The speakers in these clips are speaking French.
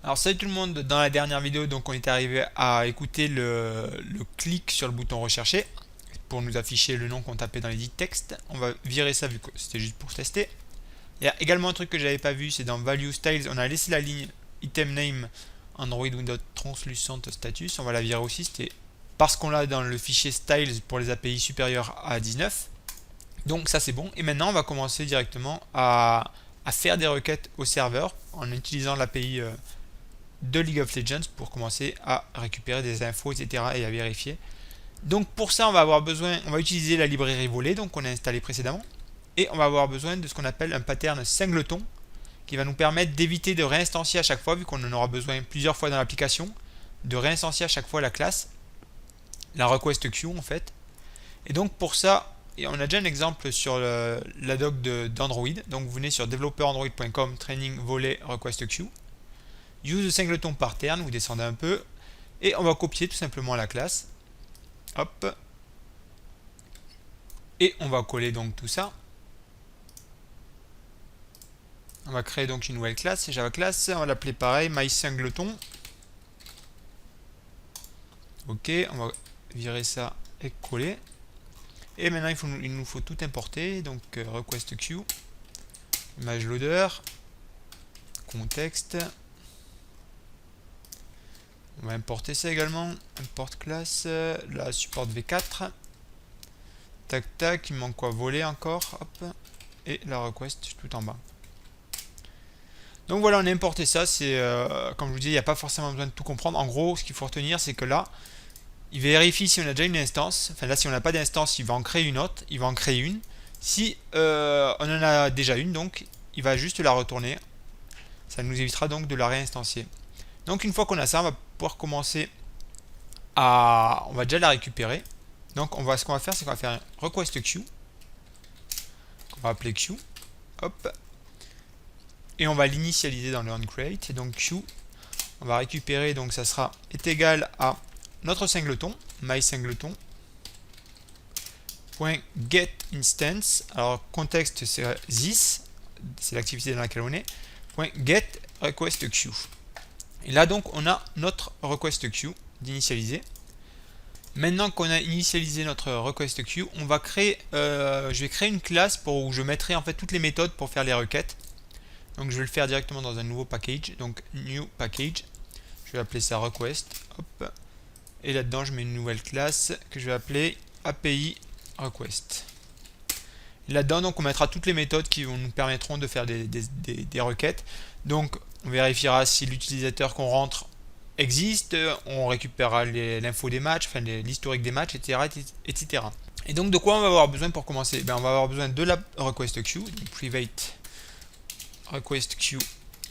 Alors salut tout le monde, dans la dernière vidéo donc on est arrivé à écouter le clic sur le bouton rechercher pour nous afficher le nom qu'on tapait dans les textes. On va virer ça vu que c'était juste pour tester. Il y a également un truc que j'avais pas vu, c'est dans Value Styles, on a laissé la ligne Item Name Android Windows Translucent Status, on va la virer aussi, c'était parce qu'on l'a dans le fichier Styles pour les API supérieurs à 19. Donc ça c'est bon, et maintenant on va commencer directement à faire des requêtes au serveur en utilisant l'API de League of Legends pour commencer à récupérer des infos, etc. et à vérifier. Donc pour ça, on va utiliser la librairie volée, donc qu'on a installée précédemment, et on va avoir besoin de ce qu'on appelle un pattern singleton, qui va nous permettre d'éviter de réinstancier à chaque fois, vu qu'on en aura besoin plusieurs fois dans l'application, de réinstancier à chaque fois la classe, la request queue en fait. Et donc pour ça, on a déjà un exemple sur la doc d'Android. Donc vous venez sur developerandroid.com training volet request queue. Use singleton pattern, vous descendez un peu et on va copier tout simplement la classe. Hop. Et on va coller donc tout ça. On va créer donc une nouvelle classe, Java class, on va l'appeler pareil, mySingleton. Ok, on va virer ça et coller. Et maintenant il nous faut tout importer, donc request queue, image loader, contexte. On va importer ça également. Import class, la support v4. Tac tac, il manque quoi? Voler encore. Hop. Et la request tout en bas. Donc voilà, on a importé ça. C'est comme je vous dis, il n'y a pas forcément besoin de tout comprendre. En gros, ce qu'il faut retenir, c'est que là, il vérifie si on a déjà une instance. Enfin là, si on n'a pas d'instance, il va en créer une autre. Il va en créer une. Si on en a déjà une, donc il va juste la retourner. Ça nous évitera donc de la réinstancier. Donc une fois qu'on a ça, on va pouvoir commencer on va déjà la récupérer. Donc ce qu'on va faire, c'est qu'on va faire un request queue. On va appeler queue. Hop. Et on va l'initialiser dans le onCreate. Et donc queue, on va récupérer, donc ça sera est égal à notre singleton, mySingleton. .get instance. Alors contexte c'est this, c'est l'activité dans laquelle on est. .get request queue. Et là donc on a notre request queue d'initialiser. Maintenant qu'on a initialisé notre request queue, on va créer, je vais créer une classe où je mettrai en fait toutes les méthodes pour faire les requêtes. Donc je vais le faire directement dans un nouveau package, donc new package. Je vais appeler ça request. Hop. Et là-dedans je mets une nouvelle classe que je vais appeler API request. Là-dedans donc on mettra toutes les méthodes qui nous permettront de faire des requêtes. Donc on vérifiera si l'utilisateur qu'on rentre existe, on récupérera l'info des matchs, enfin l'historique des matchs, etc., etc. Et donc de quoi on va avoir besoin pour commencer? On va avoir besoin de la request queue, donc private request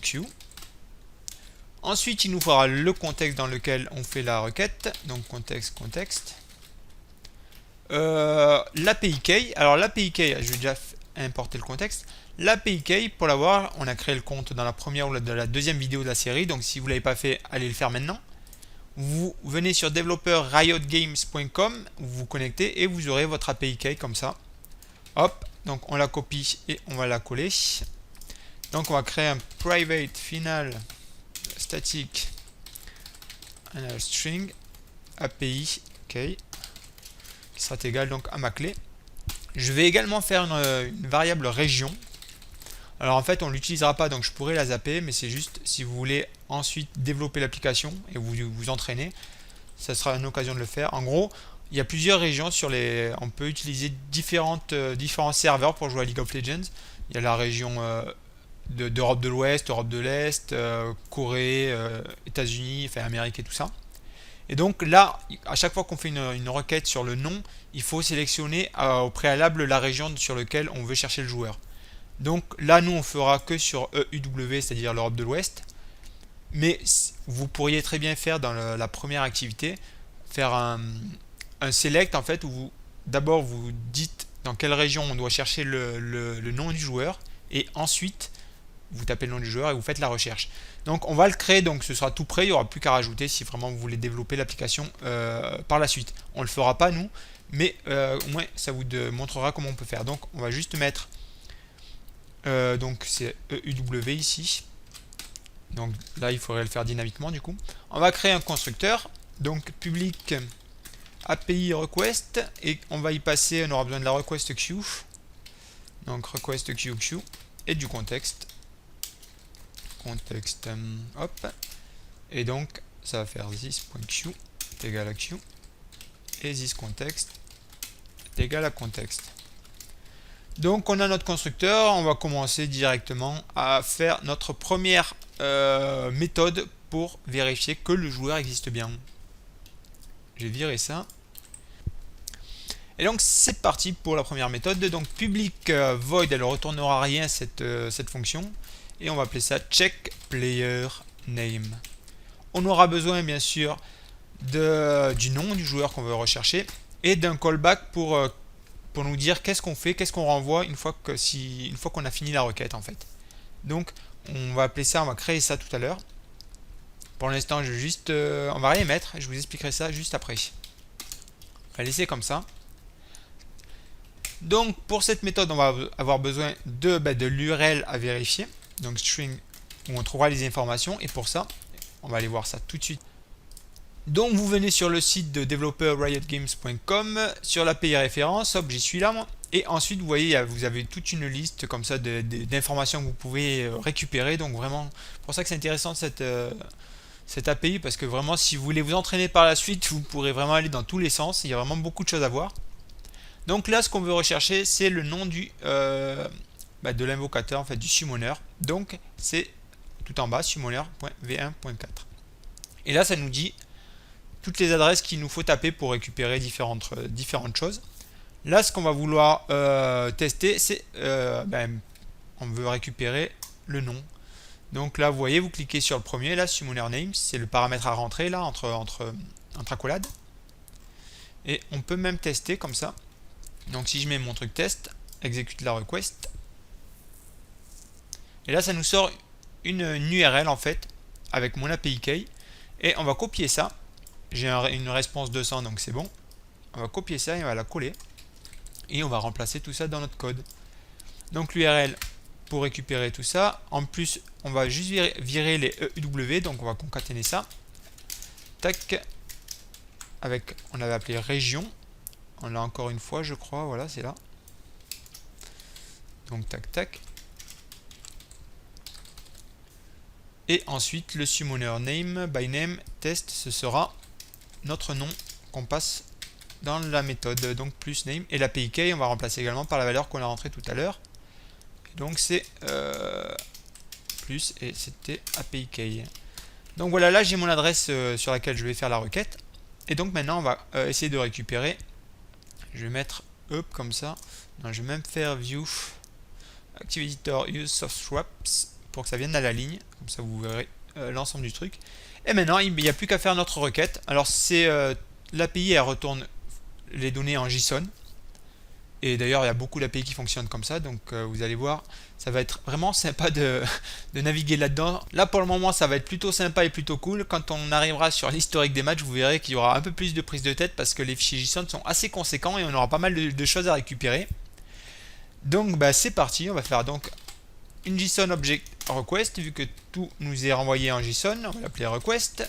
queue. Ensuite il nous faudra le contexte dans lequel on fait la requête, donc contexte. L'API key, alors l'API key, je vais déjà importer le contexte. L'API key, pour l'avoir, on a créé le compte dans la première ou la deuxième vidéo de la série, donc si vous ne l'avez pas fait, allez le faire maintenant. Vous venez sur developerriotgames.com, vous vous connectez et vous aurez votre API key comme ça. Hop, donc on la copie et on va la coller. Donc on va créer un private final static string API key qui sera égal donc à ma clé. Je vais également faire une variable région. Alors en fait on ne l'utilisera pas, donc je pourrais la zapper, mais c'est juste si vous voulez ensuite développer l'application et vous entraîner, ça sera une occasion de le faire. En gros, il y a plusieurs régions on peut utiliser différents serveurs pour jouer à League of Legends. Il y a la région d'Europe de l'Ouest, Europe de l'Est, Corée, États-Unis, enfin Amérique et tout ça. Et donc là, à chaque fois qu'on fait une requête sur le nom, il faut sélectionner au préalable la région sur laquelle on veut chercher le joueur. Donc là, nous, on fera que sur EUW, c'est-à-dire l'Europe de l'Ouest. Mais vous pourriez très bien faire dans la première activité, faire un select en fait, où d'abord vous dites dans quelle région on doit chercher le nom du joueur, et ensuite vous tapez le nom du joueur et vous faites la recherche. Donc on va le créer, donc ce sera tout prêt, il n'y aura plus qu'à rajouter si vraiment vous voulez développer l'application par la suite. On ne le fera pas nous, mais au moins ça vous montrera comment on peut faire. Donc on va juste mettre donc c'est EUW ici, Donc là, il faudrait le faire dynamiquement du coup. On va créer un constructeur. Donc public API request. Et on va y passer, on aura besoin de la request queue. Donc request queue et du contexte. Contexte, hop. Et donc, ça va faire this.queue est égal à queue. Et thisContext est égal à contexte. Donc on a notre constructeur, on va commencer directement à faire notre première méthode pour vérifier que le joueur existe bien. J'ai viré ça. Et donc c'est parti pour la première méthode. Donc public void, elle ne retournera rien cette fonction. Et on va appeler ça check player name. On aura besoin bien sûr du nom du joueur qu'on veut rechercher et d'un callback pour nous dire qu'est-ce qu'on fait, qu'est-ce qu'on renvoie une fois qu'on a fini la requête en fait. Donc on va appeler ça, on va créer ça tout à l'heure. Pour l'instant je vais juste on va rien mettre, je vous expliquerai ça juste après. On va laisser comme ça. Donc pour cette méthode on va avoir besoin de l'URL à vérifier, donc string où on trouvera les informations, et pour ça on va aller voir ça tout de suite. Donc vous venez sur le site de developer.riotgames.com, sur l'API référence, hop, j'y suis là moi. Et ensuite vous voyez, vous avez toute une liste comme ça d'informations que vous pouvez récupérer. Donc vraiment, pour ça que c'est intéressant cette API, parce que vraiment si vous voulez vous entraîner par la suite, vous pourrez vraiment aller dans tous les sens. Il y a vraiment beaucoup de choses à voir. Donc là, ce qu'on veut rechercher, c'est le nom de l'invocateur, en fait, du summoner. Donc c'est tout en bas, summoner.v1.4. Et là, ça nous dit toutes les adresses qu'il nous faut taper pour récupérer différentes choses. Là, ce qu'on va vouloir tester, c'est on veut récupérer le nom. Donc là, vous voyez, vous cliquez sur le premier, là, summoner name, c'est le paramètre à rentrer là entre accolades. Et on peut même tester comme ça. Donc si je mets mon truc test, exécute la request. Et là, ça nous sort une URL en fait avec mon API key. Et on va copier ça. J'ai une réponse 200, donc c'est bon. On va copier ça et on va la coller. Et on va remplacer tout ça dans notre code. Donc l'URL pour récupérer tout ça. En plus, on va juste virer les EW. Donc on va concaténer ça. Tac. On avait appelé région. On l'a encore une fois, je crois. Voilà, c'est là. Donc tac, tac. Et ensuite, le summoner name by name test, ce sera notre nom qu'on passe dans la méthode, donc plus name, et l'API key on va remplacer également par la valeur qu'on a rentrée tout à l'heure. Donc c'est plus, et c'était API key. Donc voilà, là j'ai mon adresse sur laquelle je vais faire la requête. Et donc maintenant on va essayer de récupérer. Je vais mettre up comme ça. Non, je vais même faire view active editor use soft swaps pour que ça vienne à la ligne, comme ça vous verrez l'ensemble du truc. Et maintenant il n'y a plus qu'à faire notre requête. Alors c'est l'API, elle retourne les données en JSON, et d'ailleurs il y a beaucoup d'API qui fonctionnent comme ça, donc vous allez voir, ça va être vraiment sympa de naviguer là-dedans. Là pour le moment ça va être plutôt sympa et plutôt cool. Quand on arrivera sur l'historique des matchs, vous verrez qu'il y aura un peu plus de prise de tête, parce que les fichiers JSON sont assez conséquents et on aura pas mal de choses à récupérer. Donc c'est parti, on va faire donc une JSON object request, vu que tout nous est renvoyé en JSON, on va l'appeler request.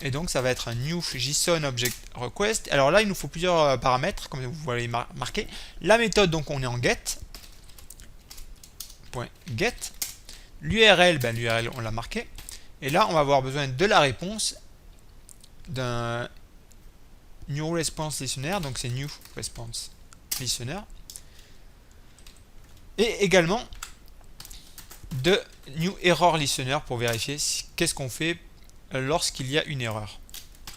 Et donc ça va être un new JSON object request. Alors là il nous faut plusieurs paramètres, comme vous voyez marqué. La méthode, donc on est en get. .get. L'URL, l'URL on l'a marqué. Et là on va avoir besoin de la réponse d'un new response listener, donc c'est new response listener. Et également de new error listener pour vérifier qu'est-ce qu'on fait lorsqu'il y a une erreur.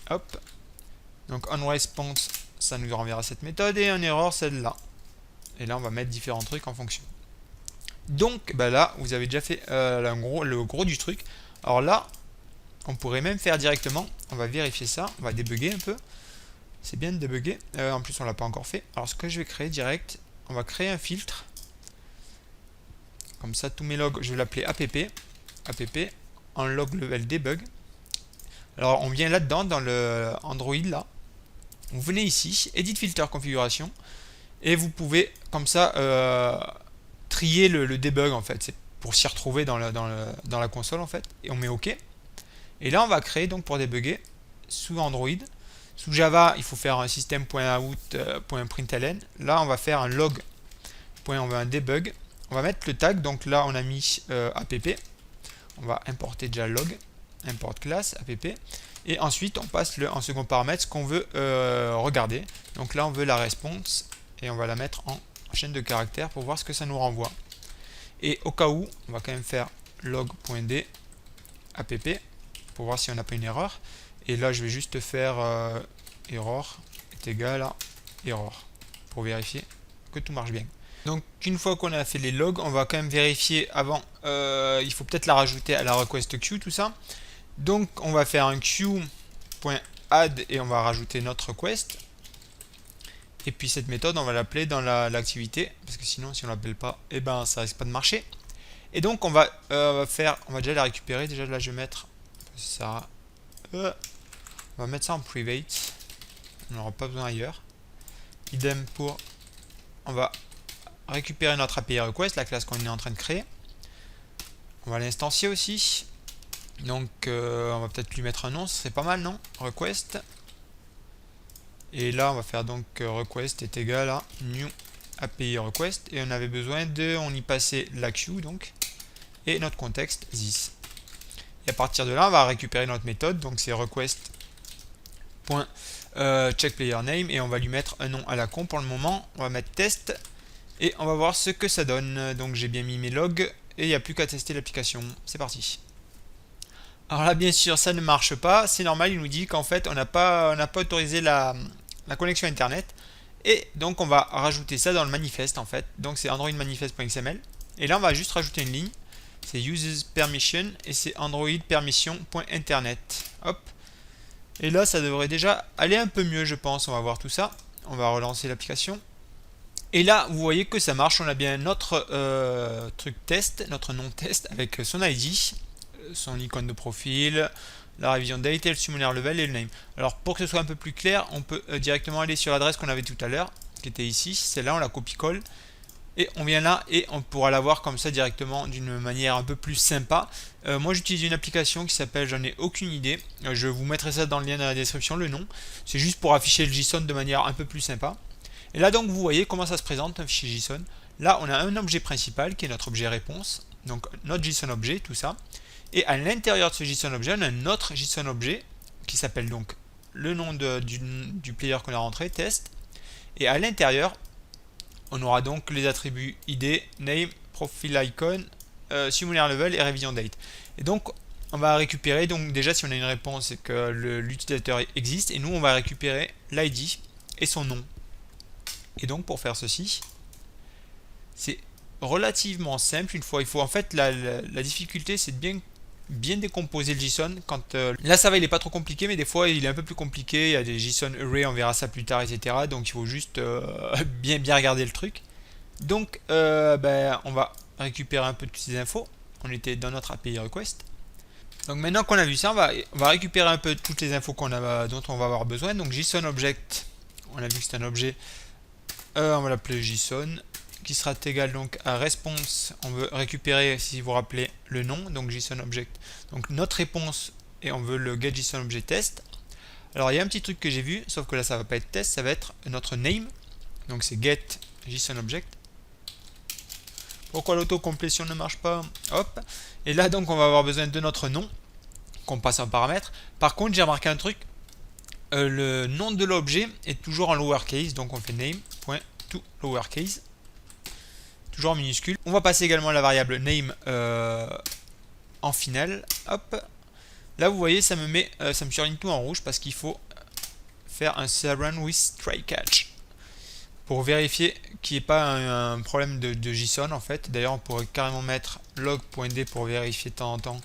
Hop. Donc on response, ça nous renverra cette méthode, et un error celle-là. Et là on va mettre différents trucs en fonction. Donc là vous avez déjà fait le gros du truc. Alors là on pourrait même faire directement, on va vérifier ça, on va débugger un peu. C'est bien de débugger, en plus on l'a pas encore fait. Alors ce que je vais créer direct, on va créer un filtre. Comme ça tous mes logs, je vais l'appeler app en log level debug. Alors on vient là-dedans dans le Android là. Vous venez ici, Edit Filter Configuration, et vous pouvez comme ça trier le debug en fait. pour s'y retrouver dans la console en fait, et on met OK. Et là on va créer donc pour débugger sous Android. Sous Java, il faut faire un system.out.println. Là, on va faire un log. On va un debug. On va mettre le tag. Donc là, on a mis app. On va importer déjà log. Import class app. Et ensuite, on passe en second paramètre ce qu'on veut regarder. Donc là, on veut la response. Et on va la mettre en chaîne de caractères pour voir ce que ça nous renvoie. Et au cas où, on va quand même faire log.d app pour voir si on n'a pas une erreur. Et là, je vais juste faire error est égal à error pour vérifier que tout marche bien. Donc, une fois qu'on a fait les logs, on va quand même vérifier avant. Il faut peut-être la rajouter à la request queue, tout ça. Donc, on va faire un queue.add et on va rajouter notre request. Et puis, cette méthode, on va l'appeler dans l'activité parce que sinon, si on l'appelle pas, eh ben, ça risque pas de marcher. Et donc, on va déjà la récupérer. Déjà, là, je vais mettre ça. On va mettre ça en private. On n'aura pas besoin ailleurs. Idem pour... On va récupérer notre API request, la classe qu'on est en train de créer. On va l'instancier aussi. Donc, on va peut-être lui mettre un nom. C'est pas mal, non? Request. Et là, on va faire donc request est égal à new API request. Et on avait besoin on y passait la queue, donc. Et notre contexte, this. Et à partir de là, on va récupérer notre méthode. Donc, c'est request.checkPlayerName et on va lui mettre un nom à la con pour le moment. On va mettre test et on va voir ce que ça donne. Donc, j'ai bien mis mes logs et il n'y a plus qu'à tester l'application. C'est parti. Alors là, bien sûr, ça ne marche pas. C'est normal, il nous dit qu'en fait, on n'a pas autorisé la connexion Internet. Et donc, on va rajouter ça dans le manifeste en fait. Donc, c'est Android manifest.xml. Et là, on va juste rajouter une ligne. C'est uses permission et c'est android permission.internet. Hop. Et là, ça devrait déjà aller un peu mieux, je pense. On va voir tout ça. On va relancer l'application. Et là, vous voyez que ça marche. On a bien notre truc test, notre nom test avec son ID, son icône de profil, la révision date, le summoner level et le name. Alors, pour que ce soit un peu plus clair, on peut directement aller sur l'adresse qu'on avait tout à l'heure, qui était ici. Celle-là, on la copie-colle. Et on vient là et on pourra l'avoir comme ça directement d'une manière un peu plus sympa. Moi j'utilise une application qui s'appelle, j'en ai aucune idée. Je vous mettrai ça dans le lien dans la description, le nom. C'est juste pour afficher le JSON de manière un peu plus sympa. Et là donc vous voyez comment ça se présente un fichier JSON. Là on a un objet principal qui est notre objet réponse. Donc notre JSON objet, tout ça. Et à l'intérieur de ce JSON objet, on a un autre JSON objet qui s'appelle donc le nom du player qu'on a rentré, test. Et à l'intérieur, on aura donc les attributs ID, name, profile icon, summoner level et revision date. Et donc, on va récupérer, donc déjà si on a une réponse, c'est que l'utilisateur existe, et nous on va récupérer l'ID et son nom. Et donc pour faire ceci, c'est relativement simple. Une fois, il faut en fait la difficulté, c'est de bien décomposer le JSON. Là ça va, il est pas trop compliqué, mais des fois il est un peu plus compliqué. Il y a des JSON array, on verra ça plus tard, etc. Donc il faut juste bien regarder le truc. Donc on va récupérer un peu de toutes ces infos. On était dans notre API request. Donc maintenant qu'on a vu ça, on va récupérer un peu toutes les infos dont on va avoir besoin. Donc JSON object, on a vu que c'est un objet. On va l'appeler JSON, qui sera égal donc à response. On veut récupérer, si vous vous rappelez, le nom, donc JSON object. Donc notre réponse, et on veut le get JSON object test. Alors il y a un petit truc que j'ai vu, sauf que là ça va pas être test, ça va être notre name. Donc c'est get JSON object. Pourquoi l'autocomplétion ne marche pas? Hop. Et là donc on va avoir besoin de notre nom, qu'on passe en paramètre. Par contre j'ai remarqué un truc, le nom de l'objet est toujours en lowercase, donc on fait name.toLowercase. Toujours en minuscule. On va passer également la variable name en finale. Hop. Là vous voyez ça me surligne tout en rouge parce qu'il faut faire un run with try catch pour vérifier qu'il n'y ait pas un problème de JSON en fait. D'ailleurs on pourrait carrément mettre log.d pour vérifier de temps en temps.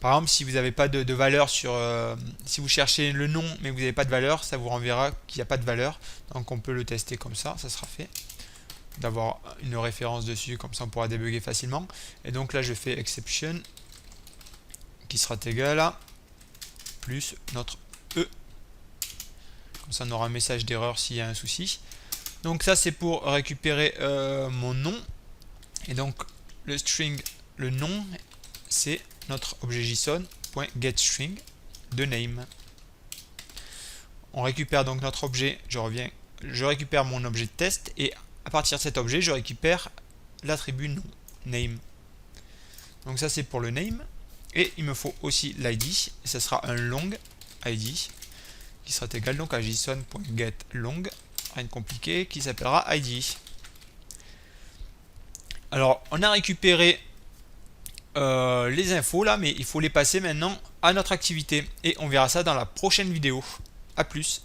Par exemple si vous n'avez pas de valeur si vous cherchez le nom mais que vous n'avez pas de valeur, ça vous renverra qu'il n'y a pas de valeur. Donc on peut le tester comme ça sera fait. D'avoir une référence dessus, comme ça on pourra débugger facilement. Et donc là je fais exception qui sera égal à plus notre E. Comme ça on aura un message d'erreur s'il y a un souci. Donc ça c'est pour récupérer mon nom. Et donc le string le nom, c'est notre objet JSON.getString de name. On récupère donc notre objet, je récupère mon objet de test et à partir de cet objet, je récupère l'attribut nom, name. Donc ça c'est pour le name. Et il me faut aussi l'id, et ça sera un long id qui sera égal donc à json.getLong, rien de compliqué, qui s'appellera id. Alors on a récupéré les infos là, mais il faut les passer maintenant à notre activité et on verra ça dans la prochaine vidéo. A plus.